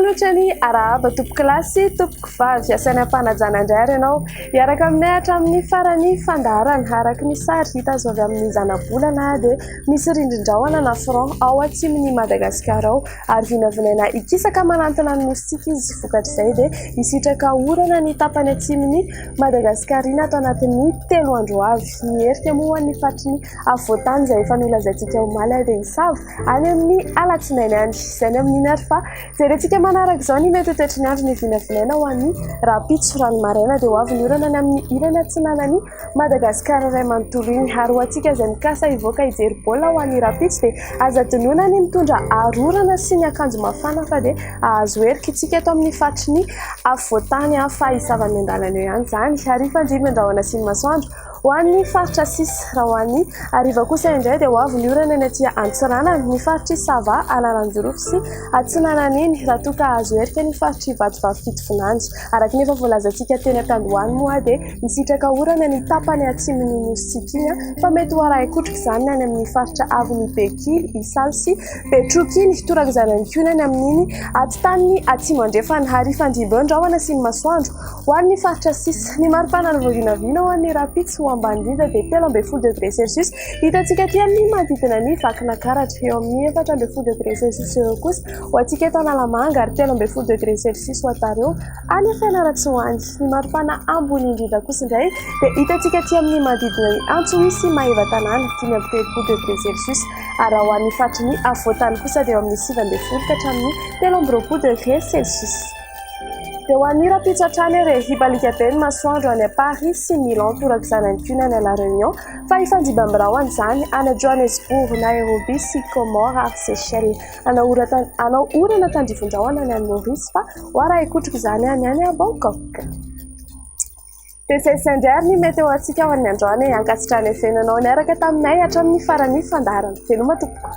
manotrany arahaba tompoko lasy tompoko vavy asaina ampanajana indray ianao iaraka aminay hatramin'ny farany fandaharana araky ny sary hita azo avy amin'ny zana-bolana dia misy rindrin-drahona na franc ao atsimon'ny Madagasikara ao ary vinavinaina ikisaka manantona ny nositsika izy vokatr'izay dia isitraka orana ny tapany atsimon'ny Madagasikara iny atao anatin'ny 3 andro avy mierika moa ny fatry ny avoatany izay efa nolazaintsika omaly dia isavo any amin'ny alatsinainy any izay ny amin'ny ary fa jerentsika manaraka izao ny mety toetry ny andro ny vinavinaina ho an'ny rapitso ranomaraina dia ho avy ny orana ny amin'ny ilany atsinanany Madagasikara iray manontolo iny ary ho antsika izay mikasa hivoaka hijery baolina ho an'ny rapitso dia aza donona ny mitondra arorana sy ny akanjo mafana fa dia ahazo herika itsika eto amin'ny fatry ny avoatany fa hisavan'ny andalana eo ihany izany ary fandrimy andrahoana sy ny masoandro ho an'ny faritra sisa raha ho an'ny ariva kosa indray dia ho avy ny orana ny aty Antsirana ny faritry Sava Analanjorofo sy Atsinanana iny raha toa ka azo herika ny faritry Vatovavy Fitovinanjo araka ny efa voalazantsika teny Antandohany moa dia isitraka orana ny tapany atsimon'ny nositsika iny fa mety ho arahi-kotrika izany any amin'ny faritra Avony Bekily Isaly sy Betroky iny toraka izany ihany koa any amin'iny atitan'ny atsimo andrefana ary fandriba eo andrahoana sy ny masoandro ho an'ny faritra sisa ny maripana ny voavinavina ho an'ny rapitso ho ambany indrindra dia 13 degré celsius hitantsika aty amin'ny manodidina ny vakina karatra eo amin'ny 14 degré celsius eo kosa ho antsika eto Analamanga ary 13 degré celsius ho atareo any Fianarantsoany ny maripana ambony indrindra kosa indray dia hitantsika aty amin'ny manodidina ny Antsohihy sy Maevatanana 13 degré celsius ary ho an'ny fatry ny avoatany kosa dia eo amin'ny 9 ka hatramin'ny 13 degré celsius. Dia ho an'ny rapitso hatrany ary hibalika be ny masoandro any Paris sy Milan toraka izany ihany koa any La Réunion fa hifandriba amin'irahony izany any Johannesburg, Nairobi sy Comores ary Seychelles anao orana tandrivon-drahona any Maurice fa ho arahi-kotrika izany any Bangkok. Dia izay sendary ny meteo antsika ho an'ny androany ankasitrany efenanao niaraka taminay hatramin'ny farany fandaharana veloma tompoko.